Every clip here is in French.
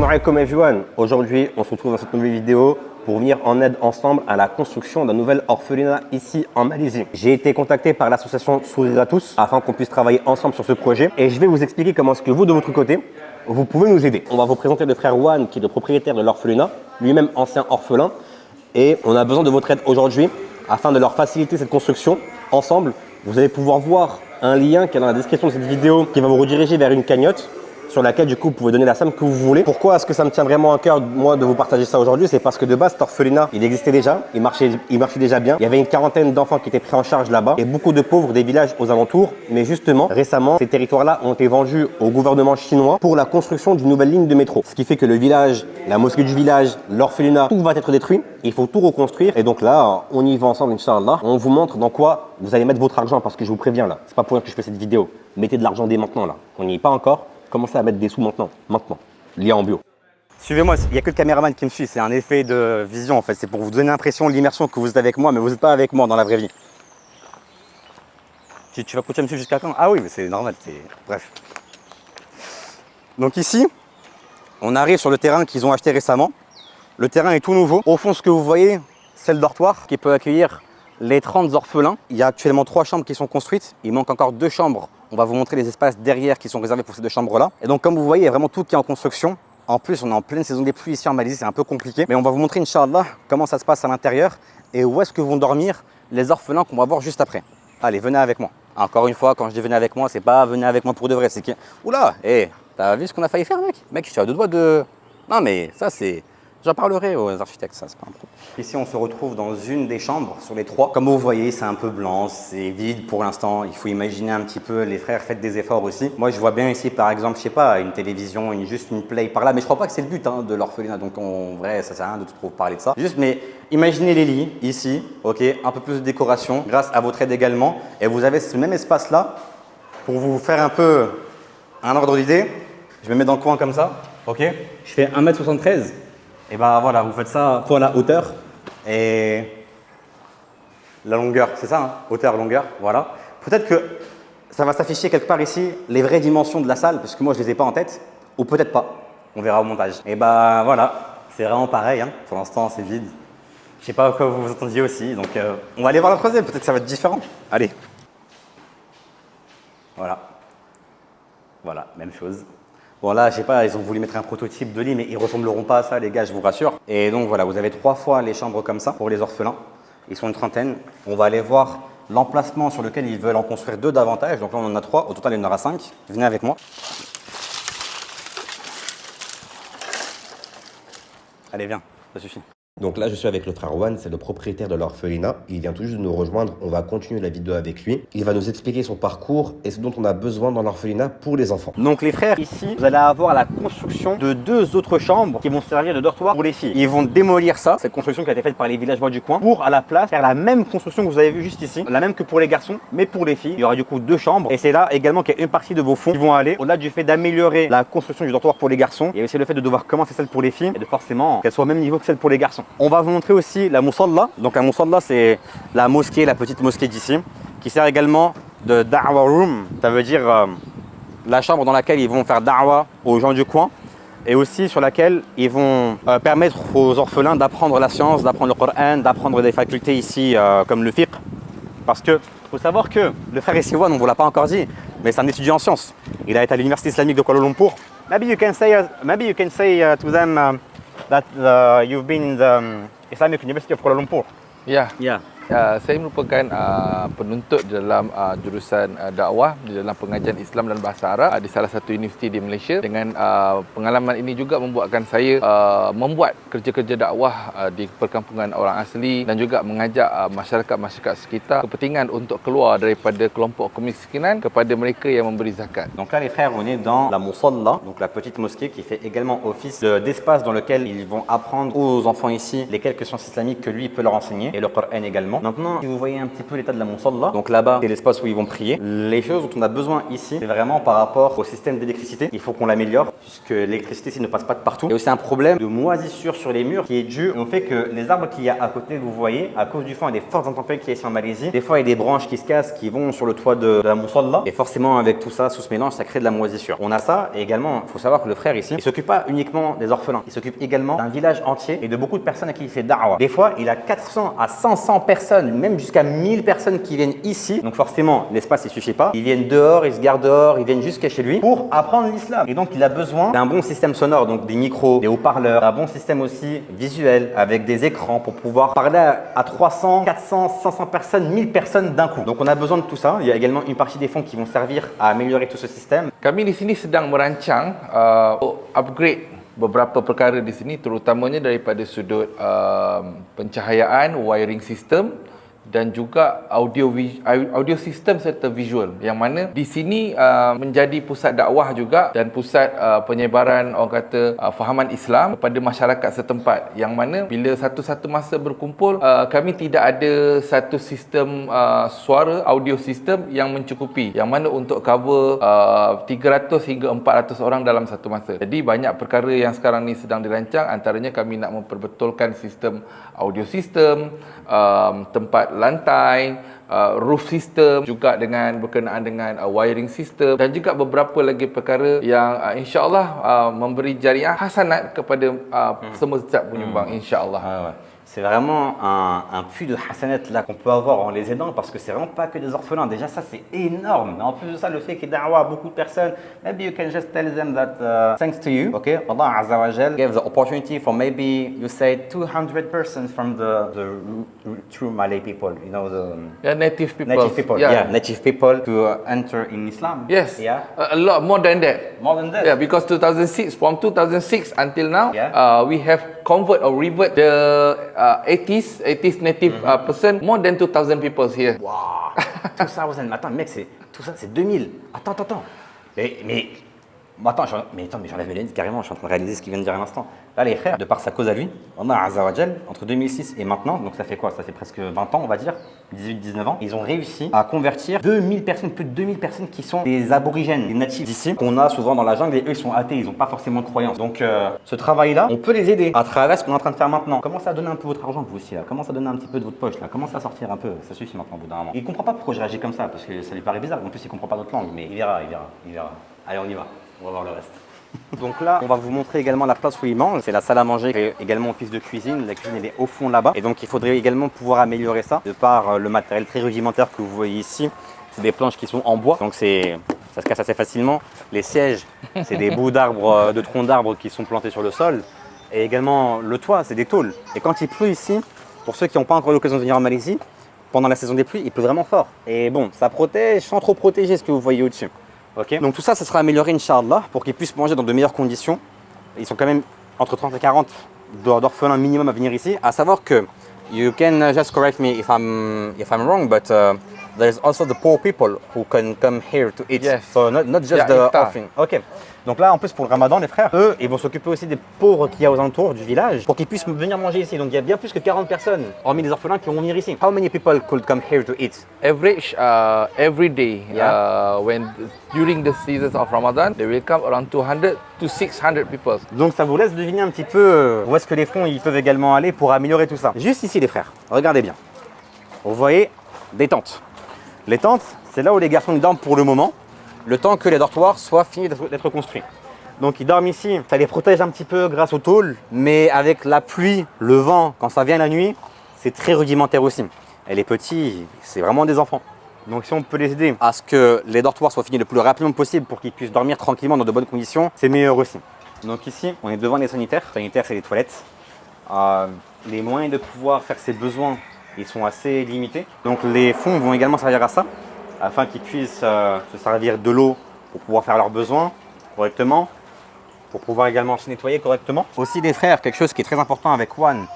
Assalamu alaikum everyone. Aujourd'hui, on se retrouve dans cette nouvelle vidéo pour venir en aide ensemble à la construction d'un nouvel orphelinat ici en Malaisie. J'ai été contacté par l'association Sourire à tous afin qu'on puisse travailler ensemble sur ce projet et je vais vous expliquer comment est-ce que vous, de votre côté, vous pouvez nous aider. On va vous présenter le frère Juan qui est le propriétaire de l'orphelinat, lui-même ancien orphelin, et on a besoin de votre aide aujourd'hui afin de leur faciliter cette construction ensemble. Vous allez pouvoir voir un lien qui est dans la description de cette vidéo qui va vous rediriger vers une cagnotte sur laquelle du coup vous pouvez donner la somme que vous voulez. Pourquoi est-ce que ça me tient vraiment à cœur moi de vous partager ça aujourd'hui? C'est parce que de base cet orphelinat il existait déjà, il marchait déjà bien. Il y avait une quarantaine d'enfants qui étaient pris en charge là-bas et beaucoup de pauvres des villages aux alentours. Mais justement récemment ces territoires-là ont été vendus au gouvernement chinois pour la construction d'une nouvelle ligne de métro. Ce qui fait que le village, la mosquée du village, l'orphelinat, tout va être détruit. Il faut tout reconstruire et donc là on y va ensemble Inch'Allah. On vous montre dans quoi vous allez mettre votre argent parce que je vous préviens là, c'est pas pour rien que je fais cette vidéo. Mettez de l'argent dès maintenant là, on n'y est pas encore. Commencez à mettre des sous maintenant, lien en bio. Suivez-moi, il n'y a que le caméraman qui me suit, c'est un effet de vision en fait, c'est pour vous donner l'impression, l'immersion que vous êtes avec moi, mais vous n'êtes pas avec moi dans la vraie vie. Tu vas continuer à me suivre jusqu'à quand? Ah oui, mais c'est normal, bref. Donc ici, on arrive sur le terrain qu'ils ont acheté récemment. Le terrain est tout nouveau. Au fond, ce que vous voyez, c'est le dortoir qui peut accueillir les 30 orphelins. Il y a actuellement 3 chambres qui sont construites, il manque encore 2 chambres. On va vous montrer les espaces derrière qui sont réservés pour ces 2 chambres-là. Et donc, comme vous voyez, il y a vraiment tout qui est en construction. En plus, on est en pleine saison des pluies ici en Malaisie, c'est un peu compliqué. Mais on va vous montrer, Inch'Allah, comment ça se passe à l'intérieur et où est-ce que vont dormir les orphelins qu'on va voir juste après. Allez, venez avec moi. Encore une fois, quand je dis venez avec moi, c'est pas venez avec moi pour de vrai. C'est que, oula, t'as vu ce qu'on a failli faire, mec? Mec, je suis à 2 doigts de... Non, mais ça, c'est... J'en parlerai aux architectes, ça c'est pas un problème. Ici on se retrouve dans une des chambres sur les 3. Comme vous voyez, c'est un peu blanc, c'est vide pour l'instant. Il faut imaginer un petit peu, les frères faites des efforts aussi. Moi je vois bien ici par exemple, je sais pas, une télévision, juste une play par là. Mais je crois pas que c'est le but de l'orphelinat. Donc en vrai, ça sert à rien de trop parler de ça. Juste, mais imaginez les lits ici, ok, un peu plus de décoration grâce à votre aide également. Et vous avez ce même espace là pour vous faire un peu un ordre d'idée. Je me mets dans le coin comme ça, ok. Je fais 1m73. Et ben voilà, vous faites ça pour la hauteur et la longueur, c'est ça, hein, hauteur, longueur, voilà. Peut-être que ça va s'afficher quelque part ici les vraies dimensions de la salle, parce que moi je les ai pas en tête, ou peut-être pas, on verra au montage. Et ben voilà, c'est vraiment pareil, hein. Pour l'instant c'est vide. Je sais pas à quoi vous vous attendiez aussi, donc on va aller voir la troisième, peut-être que ça va être différent. Allez. Voilà. Voilà, même chose. Bon là, je sais pas, ils ont voulu mettre un prototype de lit, mais ils ressembleront pas à ça, les gars, je vous rassure. Et donc voilà, vous avez 3 fois les chambres comme ça pour les orphelins. Ils sont une trentaine. On va aller voir l'emplacement sur lequel ils veulent en construire 2 davantage. Donc là, on en a 3. Au total, il y en aura 5. Venez avec moi. Allez, viens, ça suffit. Donc là, je suis avec le frère Juan, c'est le propriétaire de l'orphelinat. Il vient tout juste de nous rejoindre. On va continuer la vidéo avec lui. Il va nous expliquer son parcours et ce dont on a besoin dans l'orphelinat pour les enfants. Donc les frères, ici, vous allez avoir la construction de 2 autres chambres qui vont servir de dortoir pour les filles. Ils vont démolir ça, cette construction qui a été faite par les villageois du coin, pour à la place faire la même construction que vous avez vue juste ici, la même que pour les garçons, mais pour les filles. Il y aura du coup 2 chambres. Et c'est là également qu'il y a une partie de vos fonds qui vont aller au-delà du fait d'améliorer la construction du dortoir pour les garçons. Il y a aussi le fait de devoir commencer celle pour les filles et de forcément qu'elle soit au même niveau que celle pour les garçons. On va vous montrer aussi la musalla. Donc la musalla, c'est la mosquée, la petite mosquée d'ici, qui sert également de da'wa room. Ça veut dire la chambre dans laquelle ils vont faire da'wa aux gens du coin et aussi sur laquelle ils vont permettre aux orphelins d'apprendre la science, d'apprendre le Coran, d'apprendre des facultés ici comme le fiqh. Parce que faut savoir que le frère Essiwan, on ne vous l'a pas encore dit, mais c'est un étudiant en sciences. Il a été à l'université islamique de Kuala Lumpur. Maybe you can say to them that you've been in the Islamic University of Kuala Lumpur. Ya, saya merupakan penuntut di dalam jurusan dakwah di dalam pengajian Islam dan bahasa Arab di salah satu universiti di Malaysia. Dengan pengalaman ini juga membuatkan saya membuat kerja-kerja dakwah di perkampungan orang asli dan juga mengajak masyarakat-masyarakat sekitar kepentingan untuk keluar daripada kelompok kemiskinan kepada mereka yang memberi zakat. Donc là les frères, on est dans la musalla, donc la petite mosquée qui fait également office d'espace dans lequel ils vont apprendre aux enfants ici les quelques sciences islamiques que lui peut leur enseigner et le Coran également. également. Maintenant, si vous voyez un petit peu l'état de la Musalla, donc là-bas, c'est l'espace où ils vont prier. Les choses dont on a besoin ici, c'est vraiment par rapport au système d'électricité. Il faut qu'on l'améliore, puisque l'électricité ici ne passe pas de partout. Il y a aussi un problème de moisissure sur les murs qui est dû au fait que les arbres qu'il y a à côté, vous voyez, à cause du vent et des fortes intempéries qu'il y a ici en Malaisie, des fois il y a des branches qui se cassent, qui vont sur le toit de la Musalla. Et forcément, avec tout ça, sous ce mélange, ça crée de la moisissure. On a ça, et également, il faut savoir que le frère ici, il s'occupe pas uniquement des orphelins, il s'occupe également d'un village entier et de beaucoup de personnes à qui il fait da'wa. Des fois, il a 400 à 500 personnes, même jusqu'à 1000 personnes qui viennent ici. Donc forcément, l'espace, il suffit pas. Ils viennent dehors, ils se gardent dehors, ils viennent jusqu'à chez lui pour apprendre l'islam. Et donc, il a besoin d'un bon système sonore, donc des micros, des haut-parleurs, d'un bon système aussi visuel avec des écrans pour pouvoir parler à 300, 400, 500 personnes, 1000 personnes d'un coup. Donc, on a besoin de tout ça. Il y a également une partie des fonds qui vont servir à améliorer tout ce système. Kami di sini sedang merancang upgrade beberapa perkara di sini, terutamanya daripada sudut pencahayaan, wiring system dan juga audio system serta visual, yang mana di sini menjadi pusat dakwah juga dan pusat penyebaran orang kata fahaman Islam kepada masyarakat setempat, yang mana bila satu-satu masa berkumpul kami tidak ada satu sistem suara audio system yang mencukupi, yang mana untuk cover 300 hingga 400 orang dalam satu masa. Jadi banyak perkara yang sekarang ni sedang dirancang, antaranya kami nak memperbetulkan sistem audio system, tempat lantai, roof system, juga dengan berkenaan dengan wiring system dan juga beberapa lagi perkara yang insya-Allah memberi jariah hasanat kepada semua setiap penyumbang, insya-Allah. C'est vraiment un puits de hasanat là qu'on peut avoir en les aidant, parce que c'est vraiment pas que des orphelins. Déjà ça c'est énorme. Mais en plus de ça, le fait qu'il y ait da'wa, beaucoup de personnes, maybe you can just tell them that thanks to you, okay, Allah Azza wa Jal gave the opportunity for maybe you say 200 persons from the true Malay people, you know, the native people. Native people to enter in Islam. Yes. Yeah. A lot more than that. More than that. Yeah, because from 2006 until now, we have convert or revert the 80s native person, more than 2000 people here. Wow. 2000. Attends, mec, tout ça, c'est 2000. Attends. Attends, mais j'enlève mes lunettes carrément, je suis en train de réaliser ce qu'il vient de dire à l'instant. Là, les frères, de par sa cause à lui, Allah Azza wa Jal, entre 2006 et maintenant, donc ça fait quoi? Ça fait presque 20 ans, on va dire, 18-19 ans, ils ont réussi à convertir 2000 personnes, plus de 2000 personnes qui sont des aborigènes, des natifs d'ici, qu'on a souvent dans la jungle, et eux, ils sont athées, ils n'ont pas forcément de croyance. Donc, ce travail-là, on peut les aider à travers ce qu'on est en train de faire maintenant. Commencez à donner un peu votre argent, vous aussi, là. Commencez à donner un petit peu de votre poche, là. Commencez à sortir un peu, ça suffit maintenant, au bout d'un moment. Il comprend pas pourquoi je réagis comme ça, parce que ça lui paraît bizarre. En plus, il comprend pas d'autres langues, mais il verra. Allez, on y va. On va voir le reste. Donc là, on va vous montrer également la place où ils mangent. C'est la salle à manger et également office de cuisine. La cuisine, elle est au fond là-bas. Et donc, il faudrait également pouvoir améliorer ça de par le matériel très rudimentaire que vous voyez ici. C'est des planches qui sont en bois, donc ça se casse assez facilement. Les sièges, c'est des bouts d'arbres, de troncs d'arbres qui sont plantés sur le sol. Et également, le toit, c'est des tôles. Et quand il pleut ici, pour ceux qui n'ont pas encore l'occasion de venir en Malaisie, pendant la saison des pluies, il pleut vraiment fort. Et bon, ça protège sans trop protéger ce que vous voyez au-dessus. Okay. Donc tout ça, ça sera amélioré, Inch'Allah, pour qu'ils puissent manger dans de meilleures conditions. Ils sont quand même entre 30 et 40 d'orphelins minimum à venir ici. À savoir que, you can just correct me if I'm wrong, but there's also the poor people who can come here to eat. Yes. So not just the orphan. Ok. Donc là, en plus pour le Ramadan, les frères, eux, ils vont s'occuper aussi des pauvres qu'il y a aux alentours du village pour qu'ils puissent venir manger ici. Donc il y a bien plus que 40 personnes, hormis les orphelins, qui vont venir ici. How many people could come here to eat? Average every day, during the seasons of Ramadan, they will come around 200 to 600 people. Donc ça vous laisse deviner un petit peu où est-ce que les fonds ils peuvent également aller pour améliorer tout ça. Juste ici les frères, regardez bien. Vous voyez des tentes. Les tentes, c'est là où les garçons dorment pour le moment, le temps que les dortoirs soient finis d'être construits. Donc ils dorment ici, ça les protège un petit peu grâce aux tôles, mais avec la pluie, le vent, quand ça vient la nuit, c'est très rudimentaire aussi. Et les petits, c'est vraiment des enfants. Donc si on peut les aider à ce que les dortoirs soient finis le plus rapidement possible pour qu'ils puissent dormir tranquillement dans de bonnes conditions, c'est meilleur aussi. Donc ici, on est devant les sanitaires. Les sanitaires, c'est les toilettes. Les moyens de pouvoir faire ses besoins, ils sont assez limités. Donc les fonds vont également servir à ça, afin qu'ils puissent se servir de l'eau pour pouvoir faire leurs besoins correctement, pour pouvoir également se nettoyer correctement. Aussi les frères, quelque chose qui est très important avec Juan,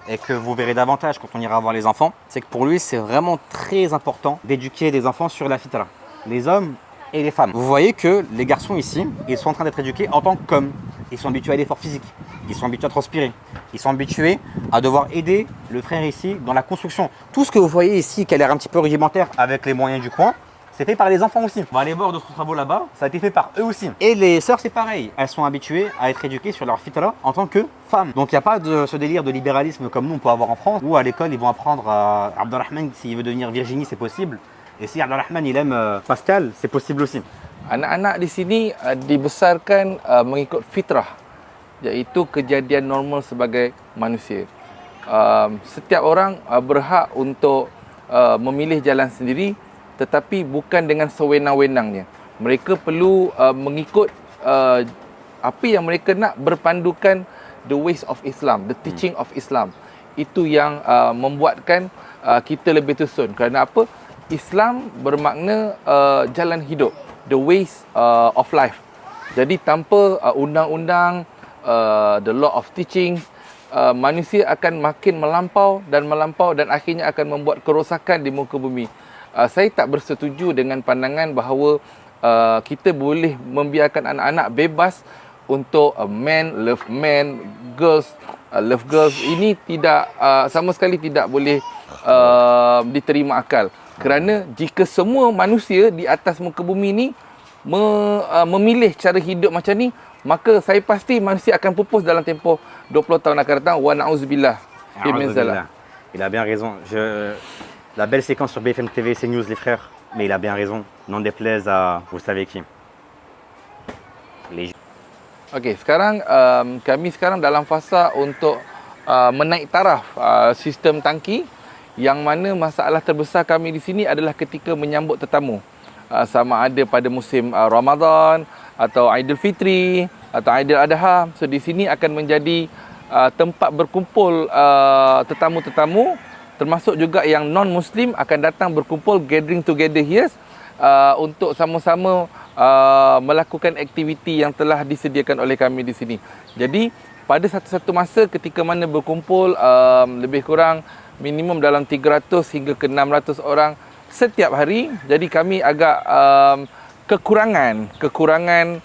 et que vous verrez davantage quand on ira voir les enfants, c'est que pour lui, c'est vraiment très important d'éduquer les enfants sur la fitra, les hommes et les femmes. Vous voyez que les garçons ici, ils sont en train d'être éduqués en tant qu'hommes. Ils sont habitués à l'effort physique, ils sont habitués à transpirer, ils sont habitués à devoir aider le frère ici dans la construction. Tout ce que vous voyez ici qui a l'air un petit peu rudimentaire avec les moyens du coin, c'est fait par les enfants aussi. On va aller voir d'autres travaux là-bas, ça a été fait par eux aussi. Et les sœurs, c'est pareil, elles sont habituées à être éduquées sur leur fitra en tant que femmes. Donc il n'y a pas de ce délire de libéralisme comme nous on peut avoir en France, où à l'école ils vont apprendre à Abdelrahman s'il veut devenir Virginie, c'est possible. Et si Abdelrahman il aime Pascal, c'est possible aussi. Anak-anak di sini dibesarkan mengikut fitrah, iaitu kejadian normal sebagai manusia. Setiap orang berhak untuk memilih jalan sendiri, tetapi bukan dengan sewenang-wenangnya. Mereka perlu mengikut apa yang mereka nak, berpandukan the ways of Islam, the teaching of Islam. Itu yang membuatkan kita lebih tersun. Kerana apa? Islam bermakna jalan hidup, the ways of life. Jadi tanpa undang-undang, the law of teaching, manusia akan makin melampau dan akhirnya akan membuat kerosakan di muka bumi. Saya tak bersetuju dengan pandangan bahawa kita boleh membiarkan anak-anak bebas untuk men love men, girls love girls. Ini tidak sama sekali tidak boleh diterima akal. Kerana jika semua manusia di atas muka bumi ni memilih cara hidup macam ni, maka saya pasti manusia akan pupus dalam tempoh 20 tahun akan datang. Wa na'udzubillah. Il a bien raison. La belle séquence sur BFM TV, c'est News les frères. Mais il a bien raison. N'en déplaise à vous savez qui. Okey, sekarang kami sekarang dalam fasa untuk menaik taraf sistem tangki, yang mana masalah terbesar kami di sini adalah ketika menyambut tetamu. Sama ada pada musim Ramadan atau Aidilfitri atau Aidil Adha. So di sini akan menjadi tempat berkumpul tetamu-tetamu, termasuk juga yang non-Muslim akan datang berkumpul, gathering together here untuk sama-sama melakukan aktiviti yang telah disediakan oleh kami di sini. Jadi pada satu-satu masa ketika mana berkumpul lebih kurang minimum dalam 300 hingga ke 600 orang setiap hari. Jadi kami agak kekurangan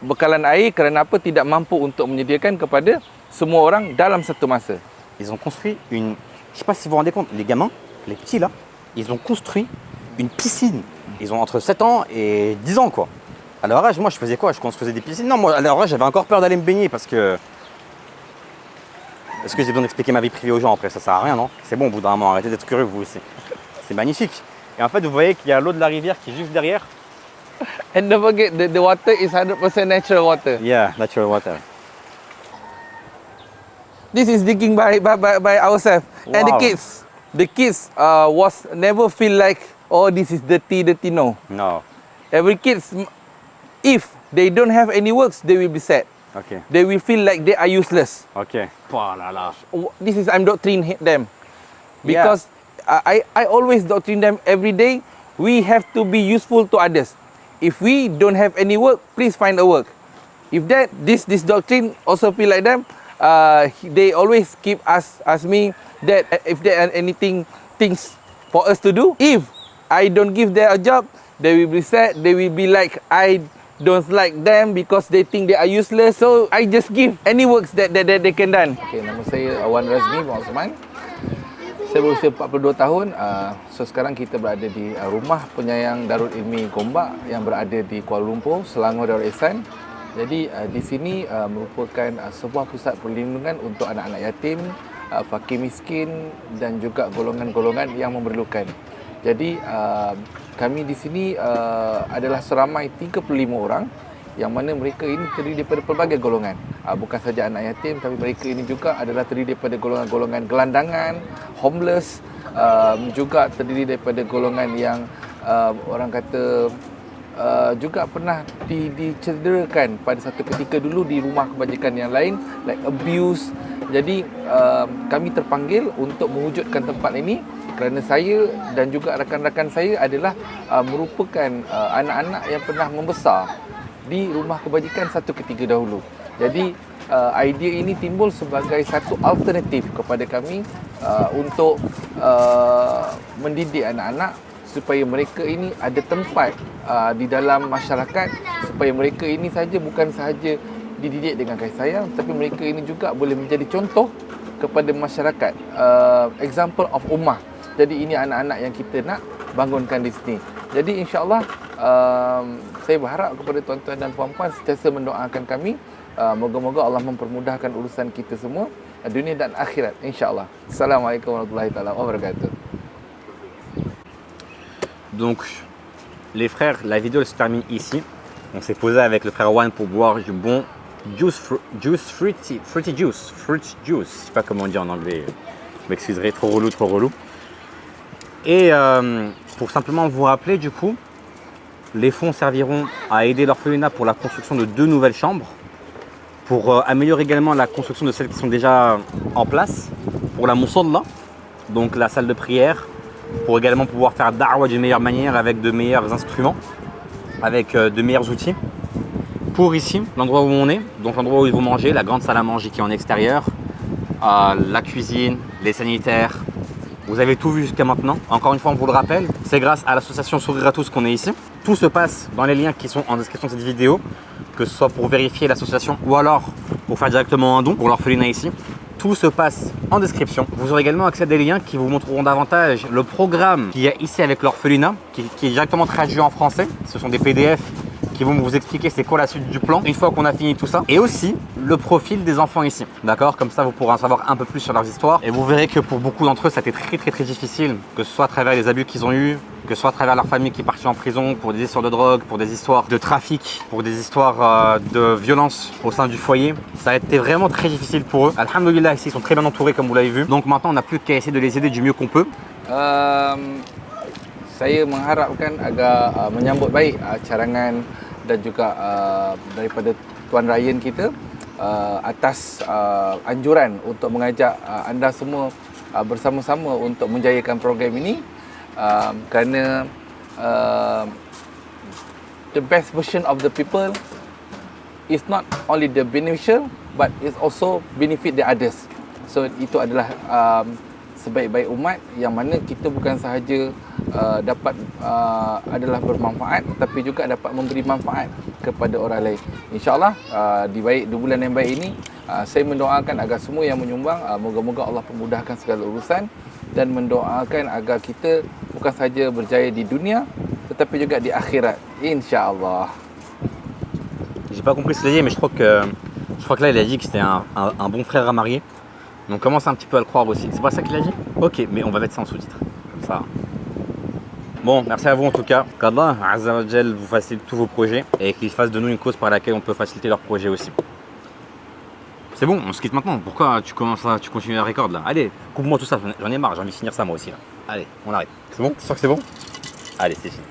bekalan air kerana apa? Tidak mampu untuk menyediakan kepada semua orang dalam satu masa. Ils ont construit une... Je sais pas si vous vous rendez compte, les gamins, les petits là, ils ont construit une piscine. Ils ont entre 7 ans et 10 ans quoi. À leur âge, moi je faisais quoi? Je construisais des piscines? Non, moi à leur âge j'avais encore peur d'aller me baigner parce que... Est-ce que j'ai besoin d'expliquer ma vie privée aux gens après? Ça sert à rien, non? C'est bon, au bout d'un moment, arrêtez d'être curieux vous aussi. C'est magnifique. Et en fait, vous voyez qu'il y a l'eau de la rivière qui est juste derrière. And don't forget, the water is 100% natural water. Yeah, natural water. This is digging by ourselves. Wow. And the kids was never feel like, oh, this is dirty, no. No. Every kids, if they don't have any works, they will be sad. Ok. They will feel like they are useless. Ok. Oh là là. This is I'm doctrine them. Because I always doctrine them every day. We have to be useful to others. If we don't have any work, please find a work. If that this doctrine also feel like them, they always keep ask me that if there are things for us to do. If I don't give them a job, they will be sad. They will be like I don't like them because they think they are useless. So I just give any works that they can done. Okay, nama saya Wan Razmi bin Osman. Saya berusia 42 tahun. So sekarang kita berada di rumah penyayang Darul Ilmi Gombak yang berada di Kuala Lumpur, Selangor Darul Ihsan. Jadi di sini merupakan sebuah pusat perlindungan untuk anak-anak yatim, fakir miskin dan juga golongan-golongan yang memerlukan. Jadi kami di sini adalah seramai 35 orang, yang mana mereka ini terdiri daripada pelbagai golongan. Bukan saja anak yatim, tapi mereka ini juga adalah terdiri daripada golongan-golongan gelandangan, homeless, juga terdiri daripada golongan yang orang kata juga pernah dicederakan pada satu ketika dulu di rumah kebajikan yang lain, like abuse. Jadi kami terpanggil untuk mewujudkan tempat ini kerana saya dan juga rakan-rakan saya adalah merupakan anak-anak yang pernah membesar di rumah kebajikan satu ketika dahulu. Jadi idea ini timbul sebagai satu alternatif kepada kami untuk mendidik anak-anak supaya mereka ini ada tempat di dalam masyarakat, supaya mereka ini saja bukan sahaja dididik dengan kasih sayang, tapi mereka ini juga boleh menjadi contoh kepada masyarakat, example of ummah. Jadi ini anak-anak yang kita nak bangunkan di sini. Jadi insya-Allah saya berharap kepada tuan-tuan dan puan-puan sentiasa mendoakan kami, moga-moga Allah mempermudahkan urusan kita semua dunia dan akhirat insya-Allah. Assalamualaikum warahmatullahi taala wabarakatuh. Donc, les frères, la vidéo elle se termine ici. On s'est posé avec le frère Juan pour boire du bon fruity juice. Je sais pas comment on dit en anglais. Vous m'excuserez, trop relou. Et pour simplement vous rappeler, du coup, les fonds serviront à aider l'orphelinat pour la construction de 2 nouvelles chambres, pour améliorer également la construction de celles qui sont déjà en place, pour la musalla, donc la salle de prière, pour également pouvoir faire da'wa d'une meilleure manière avec de meilleurs instruments, avec de meilleurs outils. Pour ici, l'endroit où on est, donc l'endroit où ils vont manger, la grande salle à manger qui est en extérieur, la cuisine, les sanitaires. Vous avez tout vu jusqu'à maintenant. Encore une fois, on vous le rappelle, c'est grâce à l'association Sourire à tous qu'on est ici. Tout se passe dans les liens qui sont en description de cette vidéo, que ce soit pour vérifier l'association ou alors pour faire directement un don pour l'orphelinat ici. Tout se passe en description. Vous aurez également accès à des liens qui vous montreront davantage le programme qu'il y a ici avec l'orphelinat, qui est directement traduit en français. Ce sont des PDF qui vont vous expliquer c'est quoi la suite du plan une fois qu'on a fini tout ça. Et aussi le profil des enfants ici. D'accord? Comme ça, vous pourrez en savoir un peu plus sur leurs histoires. Et vous verrez que pour beaucoup d'entre eux, ça a été très difficile, que ce soit à travers les abus qu'ils ont eus, que ce soit à travers leur famille qui est partie en prison pour des histoires de drogue, pour des histoires de trafic, pour des histoires de violence au sein du foyer. Ça a été vraiment très difficile pour eux. Alhamdoulilah, ici, ils sont très bien entourés comme vous l'avez vu. Donc maintenant, on n'a plus qu'à essayer de les aider du mieux qu'on peut. Saya mengharapkan agar menyambut baik carangan dan juga daripada Tuan Ryan kita atas anjuran untuk mengajak anda semua bersama-sama untuk menjayakan program ini, kerana the best version of the people is not only the beneficial but is also benefit the others. So itu adalah sebaik-baik umat yang mana kita bukan sahaja dapat adalah bermanfaat, tapi juga dapat memberi manfaat kepada orang lain. InsyaAllah di bulan yang baik ini, saya mendoakan agar semua yang menyumbang, moga-moga Allah permudahkan segala urusan, dan mendoakan agar kita bukan sahaja berjaya di dunia tetapi juga di akhirat, insyaAllah. J'ai pas compris ce qu'il a dit, mais je crois que là il a dit que c'était un bon frère à marier. Donc on commence un petit peu à le croire aussi. C'est pas ça qu'il a dit? Ok, mais on va mettre ça en sous-titre. Comme ça. Bon, merci à vous en tout cas. Qu'Allah Azza wa Jal vous facilite tous vos projets et qu'il fasse de nous une cause par laquelle on peut faciliter leurs projets aussi. C'est bon, on se quitte maintenant. Pourquoi tu continues la record là? Allez, coupe-moi tout ça, j'en ai marre, j'ai envie de finir ça moi aussi là. Allez, on arrête. C'est bon? Tu sens que c'est bon? Allez, c'est fini.